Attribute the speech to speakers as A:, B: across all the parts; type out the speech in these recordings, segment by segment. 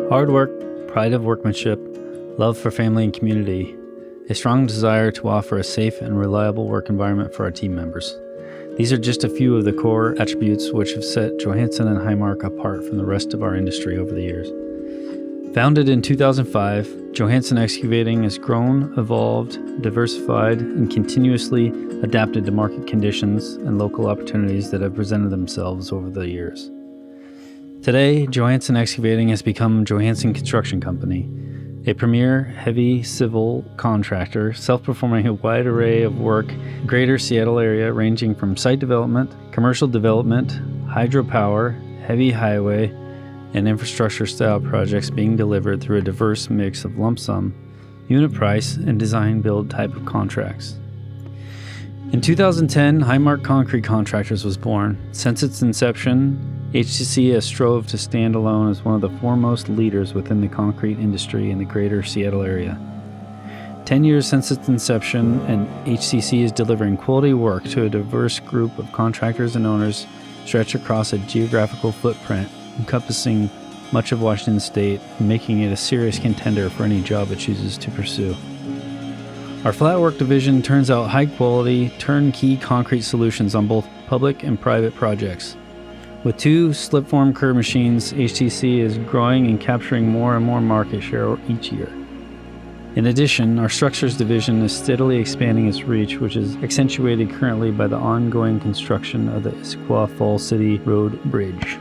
A: Hard work, pride of workmanship, love for family and community, a strong desire to offer a safe and reliable work environment for our team members. These are just a few of the core attributes which have set Johansen and Highmark apart from the rest of our industry over the years. Founded in 2005, Johansen Excavating has grown, evolved, diversified, and continuously adapted to market conditions and local opportunities that have presented themselves over the years. Today, Johansen Excavating has become Johansen Construction Company, a premier heavy civil contractor self-performing a wide array of work in the greater Seattle area ranging from site development, commercial development, hydropower, heavy highway, and infrastructure-style projects being delivered through a diverse mix of lump sum, unit price, and design-build type of contracts. In 2010, Highmark Concrete Contractors was born. Since its inception, HCC has strove to stand alone as one of the foremost leaders within the concrete industry in the greater Seattle area. 10 years since its inception, and HCC is delivering quality work to a diverse group of contractors and owners stretched across a geographical footprint encompassing much of Washington state, making it a serious contender for any job it chooses to pursue. Our flat work division turns out high-quality, turnkey concrete solutions on both public and private projects. With 2 slip-form curb machines, HTC is growing and capturing more and more market share each year. In addition, our structures division is steadily expanding its reach, which is accentuated currently by the ongoing construction of the Issaquah Falls City Road Bridge.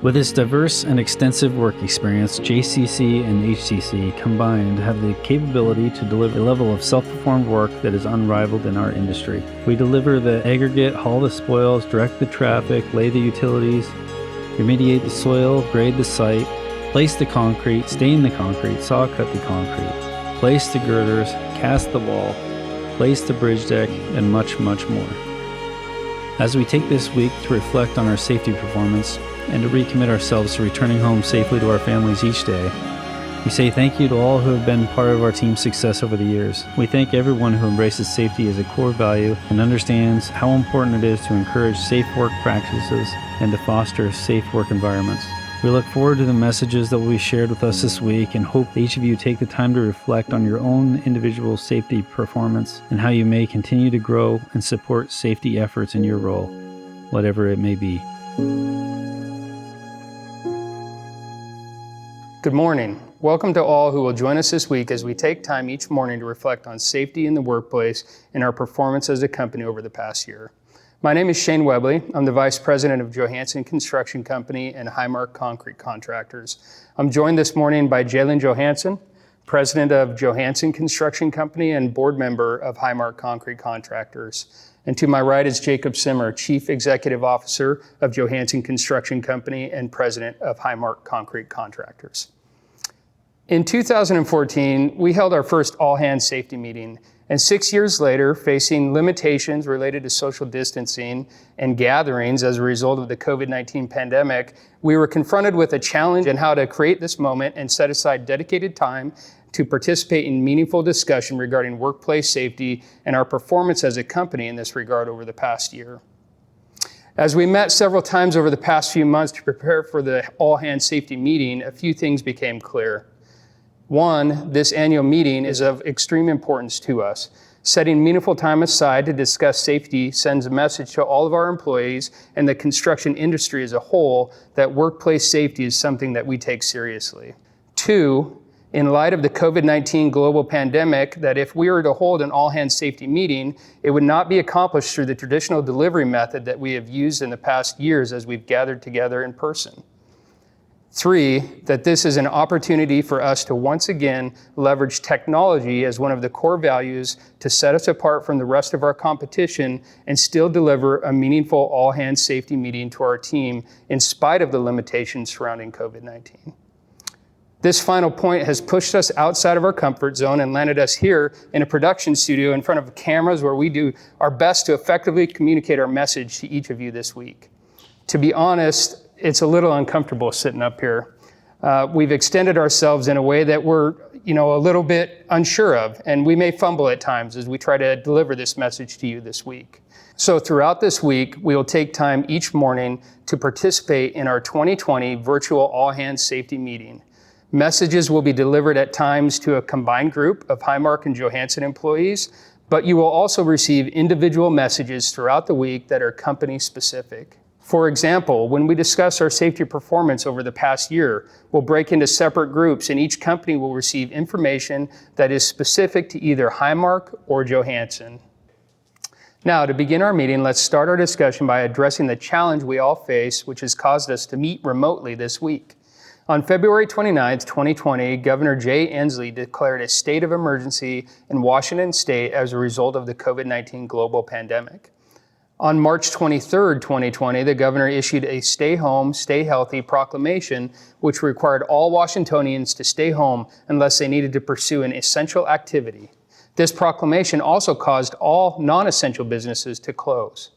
A: With its diverse and extensive work experience, JCC and HCC combined have the capability to deliver a level of self-performed work that is unrivaled in our industry. We deliver the aggregate, haul the spoils, direct the traffic, lay the utilities, remediate the soil, grade the site, place the concrete, stain the concrete, saw cut the concrete, place the girders, cast the wall, place the bridge deck, and much, much more. As we take this week to reflect on our safety performance, and to recommit ourselves to returning home safely to our families each day, we say thank you to all who have been part of our team's success over the years. We thank everyone who embraces safety as a core value and understands how important it is to encourage safe work practices and to foster safe work environments. We look forward to the messages that will be shared with us this week and hope each of you take the time to reflect on your own individual safety performance and how you may continue to grow and support safety efforts in your role, whatever it may be.
B: Good morning. Welcome to all who will join us this week as we take time each morning to reflect on safety in the workplace and our performance as a company over the past year. My name is Shane Webley. I'm the Vice President of Johansen Construction Company and Highmark Concrete Contractors. I'm joined this morning by Jalen Johansen, President of Johansen Construction Company and Board Member of Highmark Concrete Contractors. And to my right is Jacob Simmer, Chief Executive Officer of Johansen Construction Company and President of Highmark Concrete Contractors. In 2014, we held our first all-hands safety meeting, and 6 years later, facing limitations related to social distancing and gatherings as a result of the COVID-19 pandemic, we were confronted with a challenge in how to create this moment and set aside dedicated time to participate in meaningful discussion regarding workplace safety and our performance as a company in this regard over the past year. As we met several times over the past few months to prepare for the all-hands safety meeting, a few things became clear. One, this annual meeting is of extreme importance to us. Setting meaningful time aside to discuss safety sends a message to all of our employees and the construction industry as a whole that workplace safety is something that we take seriously. Two, in light of the COVID-19 global pandemic, that if we were to hold an all-hands safety meeting, it would not be accomplished through the traditional delivery method that we have used in the past years as we've gathered together in person. Three, that this is an opportunity for us to once again leverage technology as one of the core values to set us apart from the rest of our competition and still deliver a meaningful all-hands safety meeting to our team in spite of the limitations surrounding COVID-19. This final point has pushed us outside of our comfort zone and landed us here in a production studio in front of cameras where we do our best to effectively communicate our message to each of you this week. To be honest, it's a little uncomfortable sitting up here. We've extended ourselves in a way that we're, a little bit unsure of, and we may fumble at times as we try to deliver this message to you this week. So throughout this week, we will take time each morning to participate in our 2020 virtual all-hands safety meeting. Messages will be delivered at times to a combined group of Highmark and Johansen employees, but you will also receive individual messages throughout the week that are company specific. For example, when we discuss our safety performance over the past year, we'll break into separate groups and each company will receive information that is specific to either Highmark or Johansen. Now, to begin our meeting, let's start our discussion by addressing the challenge we all face, which has caused us to meet remotely this week. On February 29, 2020, Governor Jay Inslee declared a state of emergency in Washington state as a result of the COVID-19 global pandemic. On March 23, 2020, the governor issued a Stay Home, Stay Healthy proclamation, which required all Washingtonians to stay home unless they needed to pursue an essential activity. This proclamation also caused all non-essential businesses to close.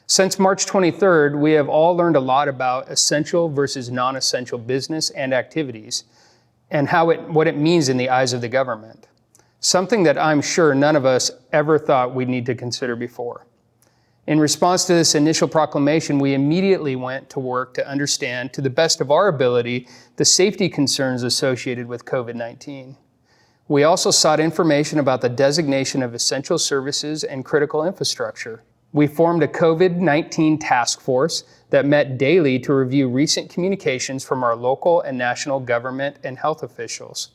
B: Since March 23rd, we have all learned a lot about essential versus non-essential business and activities and what it means in the eyes of the government. Something that I'm sure none of us ever thought we'd need to consider before. In response to this initial proclamation, we immediately went to work to understand, to the best of our ability, the safety concerns associated with COVID-19. We also sought information about the designation of essential services and critical infrastructure. We formed a COVID-19 task force that met daily to review recent communications from our local and national government and health officials.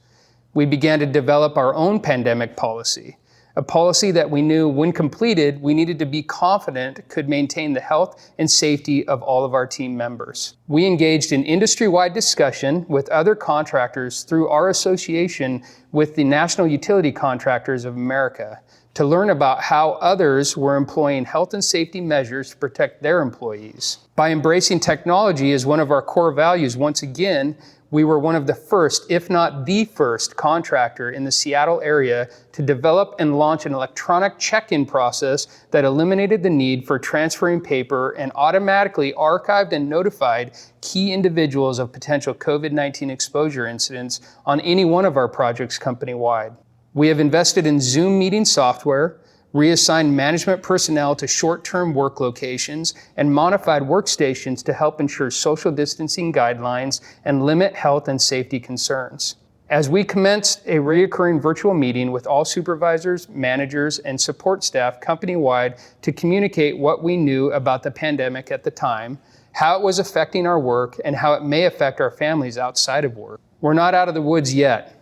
B: We began to develop our own pandemic policy, a policy that we knew when completed, we needed to be confident could maintain the health and safety of all of our team members. We engaged in industry-wide discussion with other contractors through our association with the National Utility Contractors of America to learn about how others were employing health and safety measures to protect their employees. By embracing technology as one of our core values, once again, we were one of the first, if not the first, contractor in the Seattle area to develop and launch an electronic check-in process that eliminated the need for transferring paper and automatically archived and notified key individuals of potential COVID-19 exposure incidents on any one of our projects company-wide. We have invested in Zoom meeting software, reassigned management personnel to short-term work locations, and modified workstations to help ensure social distancing guidelines and limit health and safety concerns. As we commenced a recurring virtual meeting with all supervisors, managers, and support staff company-wide to communicate what we knew about the pandemic at the time, how it was affecting our work, and how it may affect our families outside of work. We're not out of the woods yet,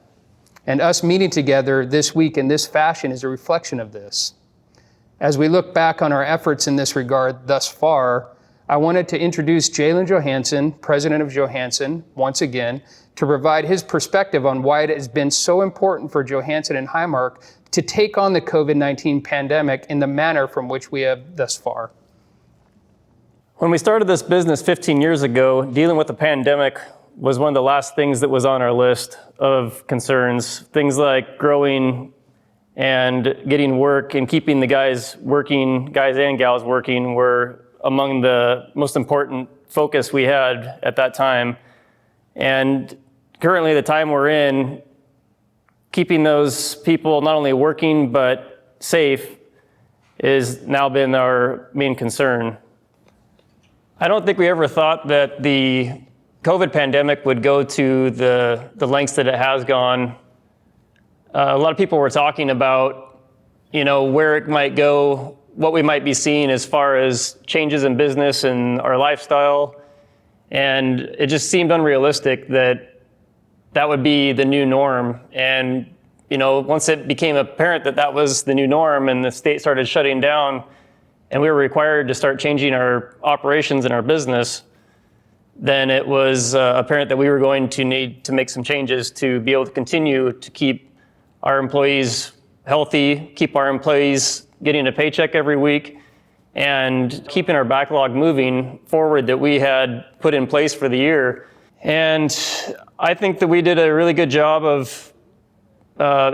B: and us meeting together this week in this fashion is a reflection of this. As we look back on our efforts in this regard thus far, I wanted to introduce Jalen Johansen, president of Johansen, once again, to provide his perspective on why it has been so important for Johansen and Highmark to take on the COVID-19 pandemic in the manner from which we have thus far.
C: When we started this business 15 years ago, dealing with the pandemic was one of the last things that was on our list of concerns. Things like growing and getting work and keeping the guys and gals working were among the most important focus we had at that time. And currently, the time we're in, keeping those people not only working but safe has now been our main concern. I don't think we ever thought that the COVID pandemic would go to the lengths that it has gone. A lot of people were talking about, where it might go, what we might be seeing as far as changes in business and our lifestyle. And it just seemed unrealistic that that would be the new norm. And, once it became apparent that that was the new norm and the state started shutting down and we were required to start changing our operations and our business, then it was apparent that we were going to need to make some changes to be able to continue to keep our employees healthy, keep our employees getting a paycheck every week, and keeping our backlog moving forward that we had put in place for the year. And I think that we did a really good job of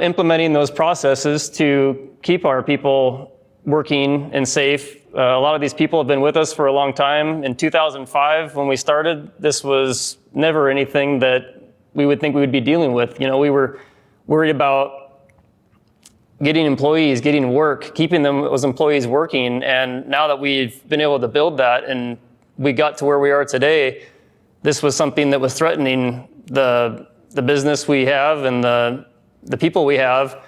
C: implementing those processes to keep our people working and safe. A lot of these people have been with us for a long time. In 2005, when we started, this was never anything that we would think we would be dealing with. We were worried about getting employees, getting work, keeping those employees working. And now that we've been able to build that and we got to where we are today, this was something that was threatening the the business we have and the people we have.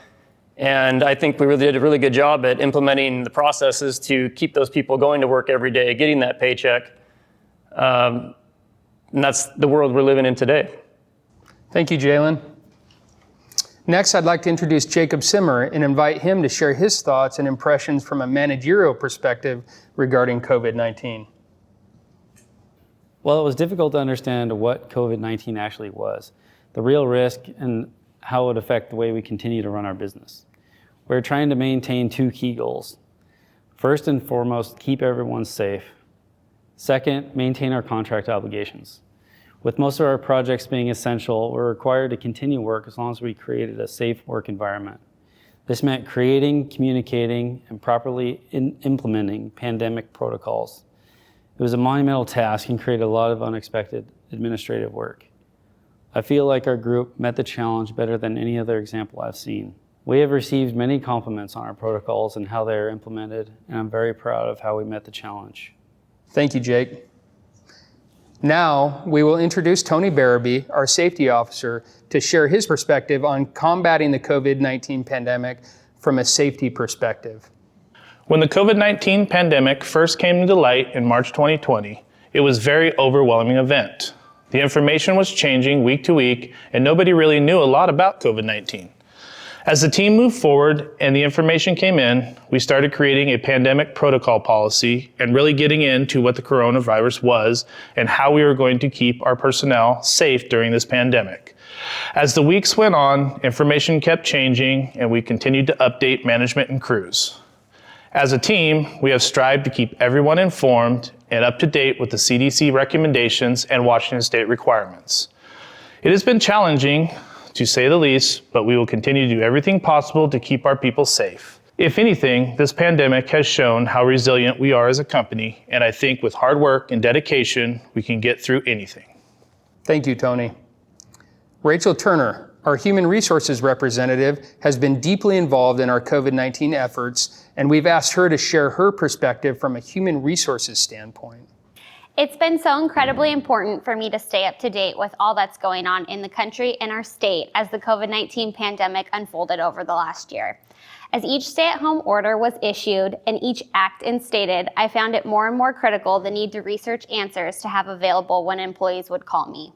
C: And I think we really did a really good job at implementing the processes to keep those people going to work every day, getting that paycheck. And that's the world we're living in today.
B: Thank you, Jalen. Next, I'd like to introduce Jacob Simmer and invite him to share his thoughts and impressions from a managerial perspective regarding COVID-19.
A: Well, it was difficult to understand what COVID-19 actually was, the real risk, and how it would affect the way we continue to run our business. We're trying to maintain two key goals. First and foremost, keep everyone safe. Second, maintain our contract obligations. With most of our projects being essential, we're required to continue work as long as we created a safe work environment. This meant creating, communicating, and properly implementing pandemic protocols. It was a monumental task and created a lot of unexpected administrative work. I feel like our group met the challenge better than any other example I've seen. We have received many compliments on our protocols and how they are implemented, and I'm very proud of how we met the challenge.
B: Thank you, Jake. Now, we will introduce Tony Barabee, our safety officer, to share his perspective on combating the COVID-19 pandemic from a safety perspective.
D: When the COVID-19 pandemic first came to light in March 2020, it was a very overwhelming event. The information was changing week to week, and nobody really knew a lot about COVID-19. As the team moved forward and the information came in, we started creating a pandemic protocol policy and really getting into what the coronavirus was and how we were going to keep our personnel safe during this pandemic. As the weeks went on, information kept changing, and we continued to update management and crews. As a team, we have strived to keep everyone informed and up to date with the CDC recommendations and Washington State requirements. It has been challenging, to say the least, but we will continue to do everything possible to keep our people safe. If anything, this pandemic has shown how resilient we are as a company, and I think with hard work and dedication, we can get through anything.
B: Thank you, Tony. Rachel Turner, our human resources representative, has been deeply involved in our COVID-19 efforts, and we've asked her to share her perspective from a human resources standpoint.
E: It's been so incredibly important for me to stay up to date with all that's going on in the country and our state as the COVID-19 pandemic unfolded over the last year. As each stay-at-home order was issued and each act instated, I found it more and more critical the need to research answers to have available when employees would call me.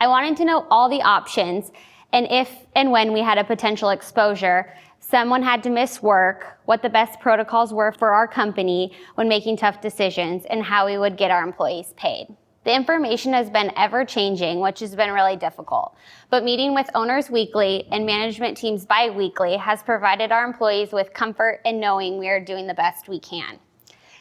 E: I wanted to know all the options, and if and when we had a potential exposure, someone had to miss work, what the best protocols were for our company when making tough decisions, and how we would get our employees paid. The information has been ever-changing, which has been really difficult, but meeting with owners weekly and management teams bi-weekly has provided our employees with comfort in knowing we are doing the best we can.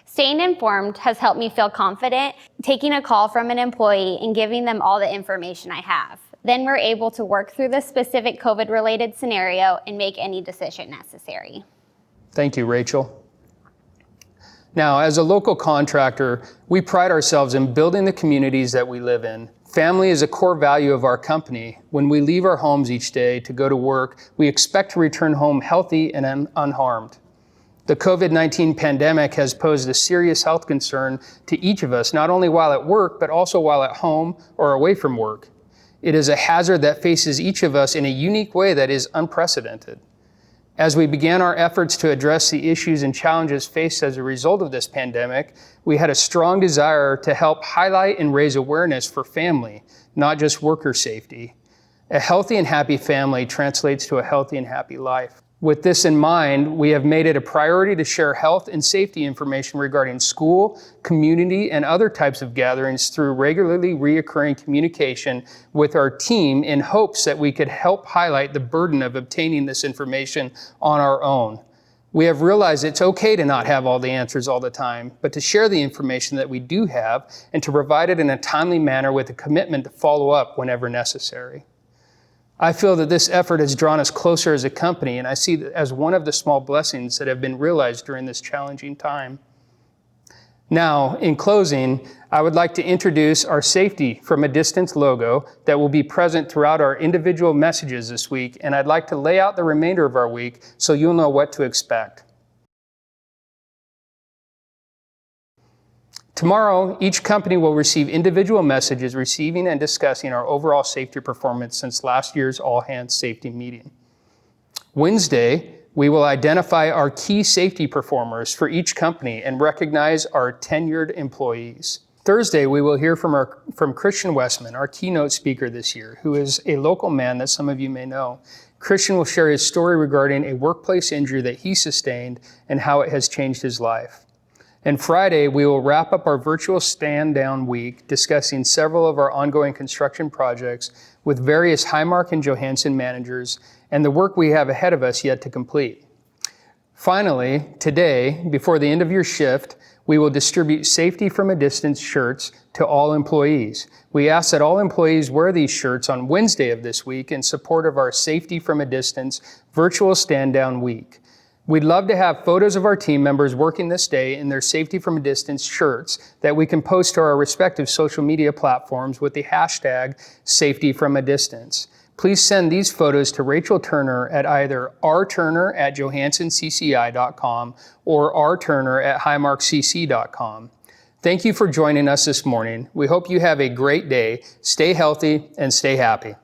E: Staying informed has helped me feel confident taking a call from an employee and giving them all the information I have. Then we're able to work through the specific COVID-related scenario and make any decision necessary.
B: Thank you, Rachel. Now, as a local contractor, we pride ourselves in building the communities that we live in. Family is a core value of our company. When we leave our homes each day to go to work, we expect to return home healthy and unharmed. The COVID-19 pandemic has posed a serious health concern to each of us, not only while at work, but also while at home or away from work. It is a hazard that faces each of us in a unique way that is unprecedented. As we began our efforts to address the issues and challenges faced as a result of this pandemic, we had a strong desire to help highlight and raise awareness for family, not just worker safety. A healthy and happy family translates to a healthy and happy life. With this in mind, we have made it a priority to share health and safety information regarding school, community, and other types of gatherings through regularly reoccurring communication with our team in hopes that we could help highlight the burden of obtaining this information on our own. We have realized it's okay to not have all the answers all the time, but to share the information that we do have and to provide it in a timely manner with a commitment to follow up whenever necessary. I feel that this effort has drawn us closer as a company, and I see it as one of the small blessings that have been realized during this challenging time. Now, in closing, I would like to introduce our Safety from a Distance logo that will be present throughout our individual messages this week, and I'd like to lay out the remainder of our week so you'll know what to expect. Tomorrow, each company will receive individual messages receiving and discussing our overall safety performance since last year's all-hands safety meeting. Wednesday, we will identify our key safety performers for each company and recognize our tenured employees. Thursday, we will hear from Christian Westman, our keynote speaker this year, who is a local man that some of you may know. Christian will share his story regarding a workplace injury that he sustained and how it has changed his life. And Friday, we will wrap up our virtual stand down week discussing several of our ongoing construction projects with various Highmark and Johansson managers and the work we have ahead of us yet to complete. Finally, today, before the end of your shift, we will distribute Safety from a Distance shirts to all employees. We ask that all employees wear these shirts on Wednesday of this week in support of our Safety from a Distance virtual stand down week. We'd love to have photos of our team members working this day in their Safety from a Distance shirts that we can post to our respective social media platforms with the hashtag Safety from a Distance. Please send these photos to Rachel Turner at either rturner@johanssonCCI.com or rturner@highmarkcc.com. Thank you for joining us this morning. We hope you have a great day. Stay healthy and stay happy.